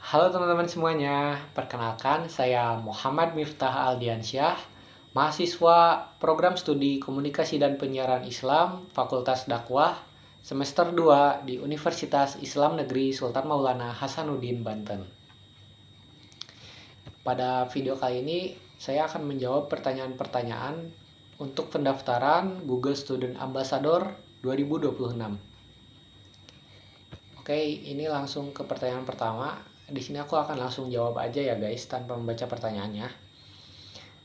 Halo teman-teman semuanya, perkenalkan saya Muhammad Miftah Aldiansyah, mahasiswa Program Studi Komunikasi dan Penyiaran Islam, Fakultas Dakwah, semester 2 di Universitas Islam Negeri Sultan Maulana Hasanuddin, Banten. Pada video kali ini, saya akan menjawab pertanyaan-pertanyaan untuk pendaftaran Google Student Ambassador 2026. Oke, ini langsung ke pertanyaan pertama. Di sini aku akan langsung jawab aja ya guys, tanpa membaca pertanyaannya.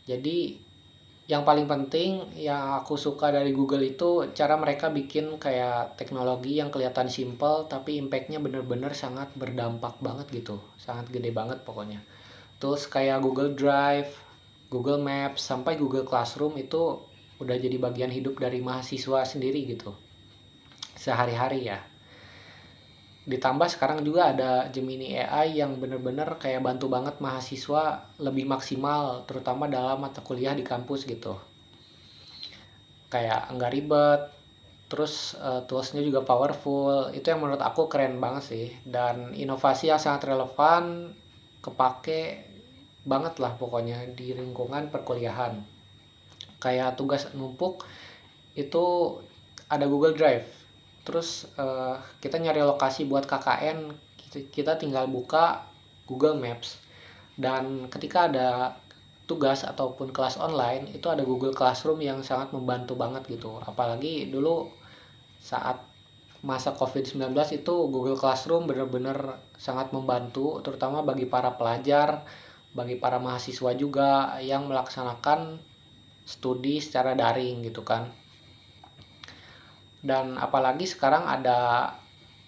Jadi yang paling penting yang aku suka dari Google itu cara mereka bikin kayak teknologi yang kelihatan simple tapi impactnya bener-bener sangat berdampak banget gitu, sangat gede banget pokoknya. Terus kayak Google Drive, Google Maps, sampai Google Classroom itu udah jadi bagian hidup dari mahasiswa sendiri gitu, sehari-hari ya. Ditambah sekarang juga ada Gemini AI yang bener-bener kayak bantu banget mahasiswa lebih maksimal, terutama dalam mata kuliah di kampus gitu. Kayak nggak ribet, terus toolsnya juga powerful. Itu yang menurut aku keren banget sih. Dan inovasi yang sangat relevan, kepake banget lah pokoknya di lingkungan perkuliahan. Kayak tugas numpuk, itu ada Google Drive. Terus kita nyari lokasi buat KKN, kita tinggal buka Google Maps. Dan ketika ada tugas ataupun kelas online, itu ada Google Classroom yang sangat membantu banget gitu. Apalagi dulu saat masa COVID-19 itu Google Classroom benar-benar sangat membantu, terutama bagi para pelajar, bagi para mahasiswa juga yang melaksanakan studi secara daring gitu kan. Dan apalagi sekarang ada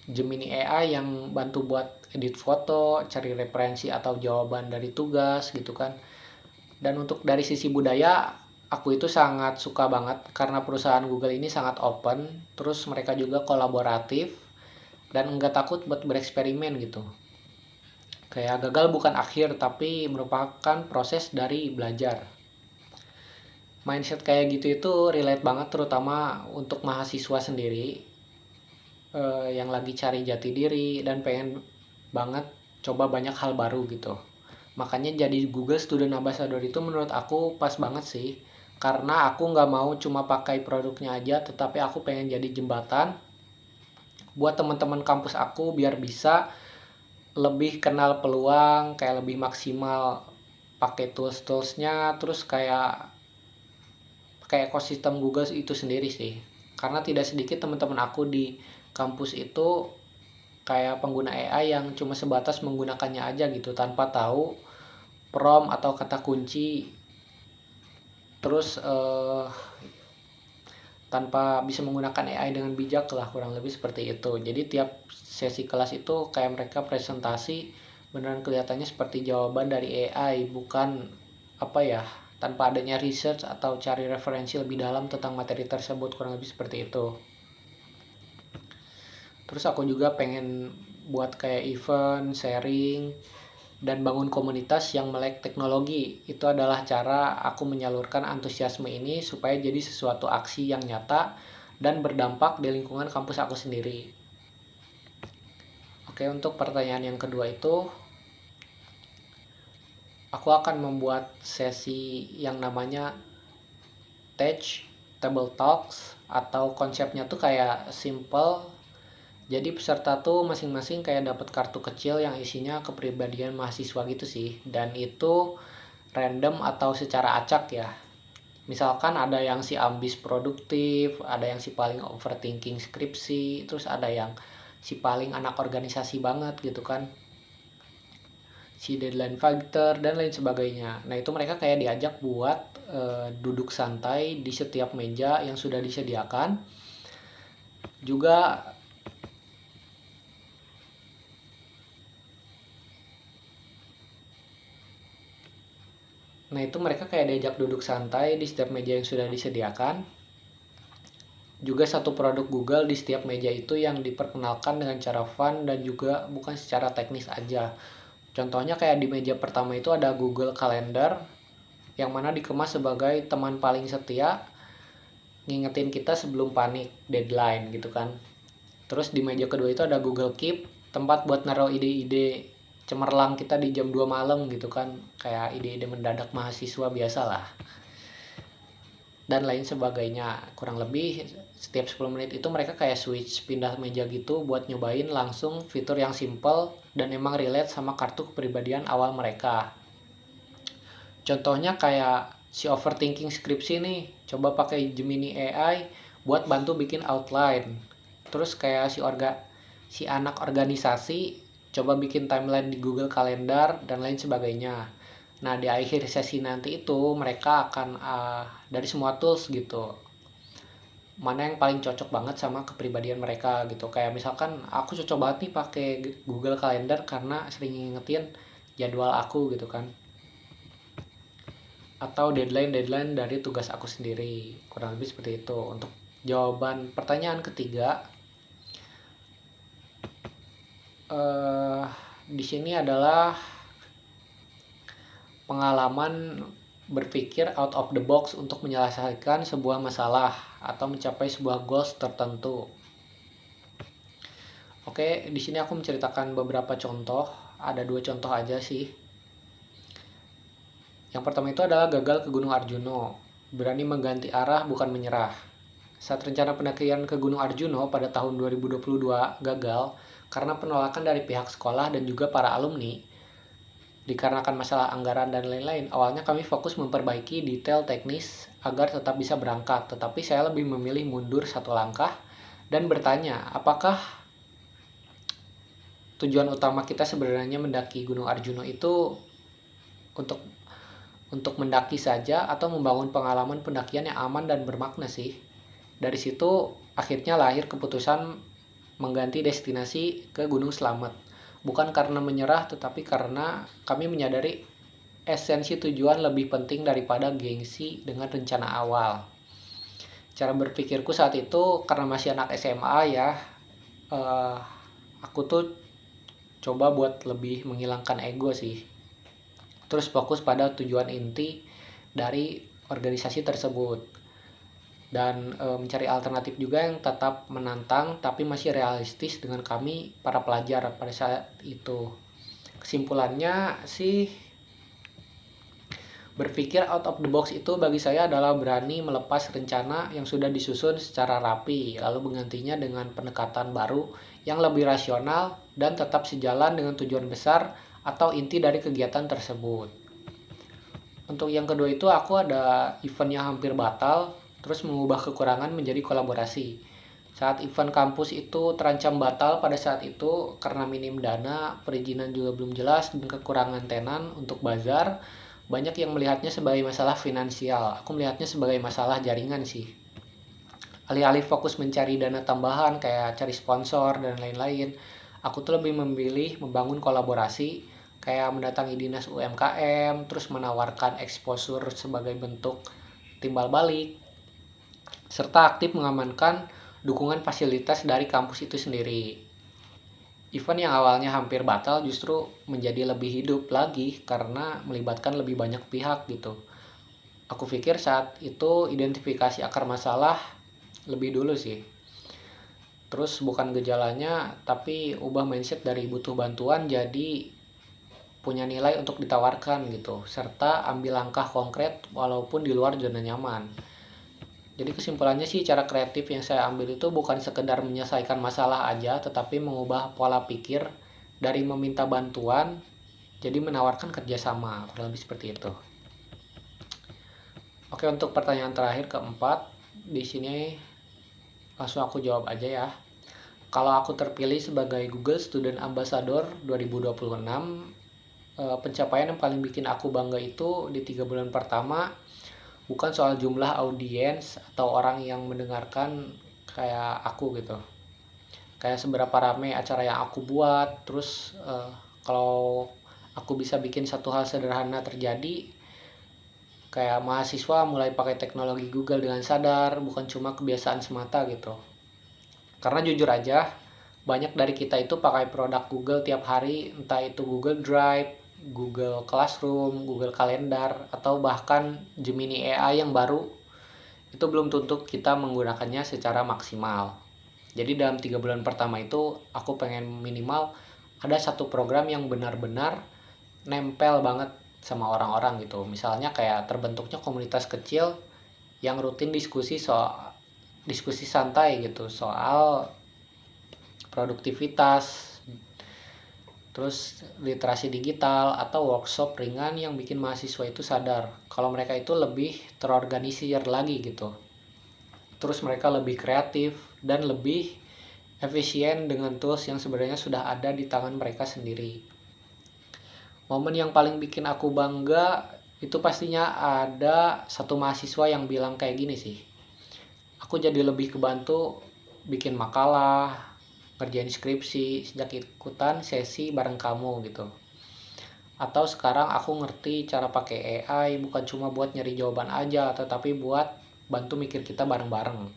Gemini AI yang bantu buat edit foto, cari referensi atau jawaban dari tugas gitu kan. Dan untuk dari sisi budaya, aku itu sangat suka banget karena perusahaan Google ini sangat open, terus mereka juga kolaboratif dan enggak takut buat bereksperimen gitu. Kayak gagal bukan akhir tapi merupakan proses dari belajar. Mindset kayak gitu itu relate banget terutama untuk mahasiswa sendiri yang lagi cari jati diri dan pengen banget coba banyak hal baru gitu. Makanya jadi Google Student Ambassador itu menurut aku pas banget sih, karena aku nggak mau cuma pakai produknya aja, tetapi aku pengen jadi jembatan buat teman-teman kampus aku biar bisa lebih kenal peluang, kayak lebih maksimal pakai tools-toolsnya, terus kayak ekosistem Google itu sendiri sih. Karena tidak sedikit teman-teman aku di kampus itu kayak pengguna AI yang cuma sebatas menggunakannya aja gitu tanpa tahu prompt atau kata kunci, terus tanpa bisa menggunakan AI dengan bijak lah, kurang lebih seperti itu. Jadi tiap sesi kelas itu kayak mereka presentasi beneran kelihatannya seperti jawaban dari AI, bukan apa ya, tanpa adanya research atau cari referensi lebih dalam tentang materi tersebut, kurang lebih seperti itu. Terus aku juga pengen buat kayak event, sharing, dan bangun komunitas yang melek teknologi. Itu adalah cara aku menyalurkan antusiasme ini supaya jadi sesuatu aksi yang nyata dan berdampak di lingkungan kampus aku sendiri. Oke, untuk pertanyaan yang kedua itu, aku akan membuat sesi yang namanya Table Talks, atau konsepnya tuh kayak simple. Jadi peserta tuh masing-masing kayak dapat kartu kecil yang isinya kepribadian mahasiswa gitu sih. Dan itu random atau secara acak ya. Misalkan ada yang si ambis produktif, ada yang si paling overthinking skripsi, terus ada yang si paling anak organisasi banget gitu kan, si deadline fighter dan lain sebagainya. Nah itu mereka kayak diajak buat duduk santai di setiap meja yang sudah disediakan. Juga nah itu mereka kayak diajak duduk santai di setiap meja yang sudah disediakan. Juga satu produk Google di setiap meja itu yang diperkenalkan dengan cara fun dan juga bukan secara teknis aja. Contohnya kayak di meja pertama itu ada Google Calendar yang mana dikemas sebagai teman paling setia, ngingetin kita sebelum panik deadline gitu kan. Terus di meja kedua itu ada Google Keep, tempat buat naruh ide-ide cemerlang kita di jam 2 malam gitu kan, kayak ide-ide mendadak mahasiswa biasalah dan lain sebagainya. Kurang lebih setiap 10 menit itu mereka kayak switch pindah meja gitu buat nyobain langsung fitur yang simple dan emang relate sama kartu kepribadian awal mereka. Contohnya kayak si overthinking skripsi nih, coba pakai Gemini AI buat bantu bikin outline. Terus kayak si anak organisasi coba bikin timeline di Google Calendar dan lain sebagainya. Nah, di akhir sesi nanti itu mereka akan dari semua tools gitu, mana yang paling cocok banget sama kepribadian mereka gitu. Kayak misalkan aku cocok banget nih pakai Google Calendar karena sering ngingetin jadwal aku gitu kan, atau deadline dari tugas aku sendiri. Kurang lebih seperti itu. Untuk jawaban pertanyaan ketiga, di sini adalah pengalaman berpikir out of the box untuk menyelesaikan sebuah masalah atau mencapai sebuah goals tertentu. Oke, di sini aku menceritakan beberapa contoh. Ada 2 contoh aja sih. Yang pertama itu adalah gagal ke Gunung Arjuno. Berani mengganti arah, bukan menyerah. Saat rencana pendakian ke Gunung Arjuno pada tahun 2022 gagal karena penolakan dari pihak sekolah dan juga para alumni, dikarenakan masalah anggaran dan lain-lain. Awalnya kami fokus memperbaiki detail teknis agar tetap bisa berangkat, tetapi saya lebih memilih mundur 1 langkah dan bertanya, apakah tujuan utama kita sebenarnya mendaki Gunung Arjuno itu untuk mendaki saja atau membangun pengalaman pendakian yang aman dan bermakna sih. Dari situ akhirnya lahir keputusan mengganti destinasi ke Gunung Slamet. Bukan karena menyerah, tetapi karena kami menyadari esensi tujuan lebih penting daripada gengsi dengan rencana awal. Cara berpikirku saat itu karena masih anak SMA ya, aku tuh coba buat lebih menghilangkan ego sih. Terus fokus pada tujuan inti dari organisasi tersebut. Dan mencari alternatif juga yang tetap menantang tapi masih realistis dengan kami para pelajar pada saat itu. Kesimpulannya sih, berpikir out of the box itu bagi saya adalah berani melepas rencana yang sudah disusun secara rapi, lalu menggantinya dengan pendekatan baru yang lebih rasional dan tetap sejalan dengan tujuan besar atau inti dari kegiatan tersebut. Untuk yang kedua itu aku ada event yang hampir batal, terus mengubah kekurangan menjadi kolaborasi. Saat event kampus itu terancam batal pada saat itu karena minim dana, perizinan juga belum jelas, dan kekurangan tenan untuk bazar, banyak yang melihatnya sebagai masalah finansial. Aku melihatnya sebagai masalah jaringan sih. Alih-alih fokus mencari dana tambahan kayak cari sponsor dan lain-lain, aku tuh lebih memilih membangun kolaborasi kayak mendatangi dinas UMKM, terus menawarkan exposure sebagai bentuk timbal balik, serta aktif mengamankan dukungan fasilitas dari kampus itu sendiri. Event yang awalnya hampir batal justru menjadi lebih hidup lagi karena melibatkan lebih banyak pihak gitu. Aku pikir saat itu identifikasi akar masalah lebih dulu sih. Terus bukan gejalanya, tapi ubah mindset dari butuh bantuan jadi punya nilai untuk ditawarkan gitu. Serta ambil langkah konkret walaupun di luar zona nyaman. Jadi kesimpulannya sih, cara kreatif yang saya ambil itu bukan sekedar menyelesaikan masalah aja, tetapi mengubah pola pikir dari meminta bantuan jadi menawarkan kerjasama, kurang lebih seperti itu. Oke, untuk pertanyaan terakhir keempat, di sini langsung aku jawab aja ya. Kalau aku terpilih sebagai Google Student Ambassador 2026, pencapaian yang paling bikin aku bangga itu di 3 bulan pertama bukan soal jumlah audiens atau orang yang mendengarkan kayak aku gitu, kayak seberapa rame acara yang aku buat. Terus kalau aku bisa bikin satu hal sederhana terjadi, kayak mahasiswa mulai pakai teknologi Google dengan sadar, bukan cuma kebiasaan semata gitu. Karena jujur aja, banyak dari kita itu pakai produk Google tiap hari, entah itu Google Drive, Google Classroom, Google Calendar, atau bahkan Gemini AI yang baru, itu belum tentu kita menggunakannya secara maksimal. Jadi dalam 3 bulan pertama itu aku pengen minimal ada satu program yang benar-benar nempel banget sama orang-orang gitu. Misalnya kayak terbentuknya komunitas kecil yang rutin diskusi santai gitu soal produktivitas, terus literasi digital atau workshop ringan yang bikin mahasiswa itu sadar kalau mereka itu lebih terorganisir lagi gitu. Terus mereka lebih kreatif dan lebih efisien dengan tools yang sebenarnya sudah ada di tangan mereka sendiri. Momen yang paling bikin aku bangga itu pastinya ada satu mahasiswa yang bilang kayak gini sih. Aku jadi lebih kebantu bikin makalah, ngerjain skripsi sejak ikutan sesi bareng kamu gitu. Atau sekarang aku ngerti cara pakai AI bukan cuma buat nyari jawaban aja, tetapi buat bantu mikir kita bareng-bareng.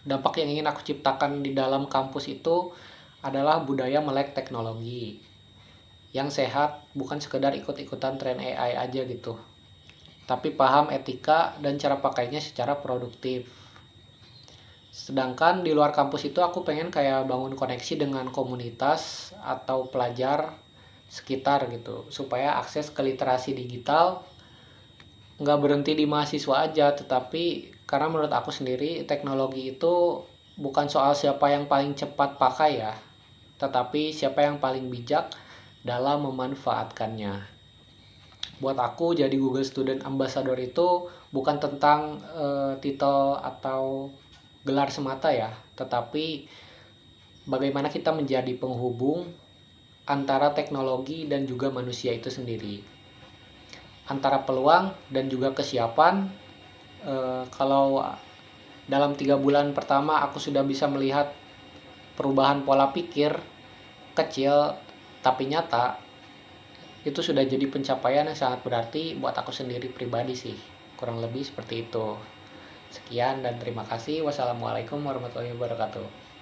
Dampak yang ingin aku ciptakan di dalam kampus itu adalah budaya melek teknologi yang sehat, bukan sekedar ikut-ikutan tren AI aja gitu, tapi paham etika dan cara pakainya secara produktif. Sedangkan di luar kampus itu aku pengen kayak bangun koneksi dengan komunitas atau pelajar sekitar gitu, supaya akses ke literasi digital nggak berhenti di mahasiswa aja, tetapi karena menurut aku sendiri teknologi itu bukan soal siapa yang paling cepat pakai ya, tetapi siapa yang paling bijak dalam memanfaatkannya. Buat aku jadi Google Student Ambassador itu bukan tentang titel atau gelar semata ya, tetapi bagaimana kita menjadi penghubung antara teknologi dan juga manusia itu sendiri, antara peluang dan juga kesiapan. Kalau dalam 3 bulan pertama aku sudah bisa melihat perubahan pola pikir kecil tapi nyata, itu sudah jadi pencapaian yang sangat berarti buat aku sendiri pribadi sih. Kurang lebih seperti itu. Sekian dan terima kasih. Wassalamualaikum warahmatullahi wabarakatuh.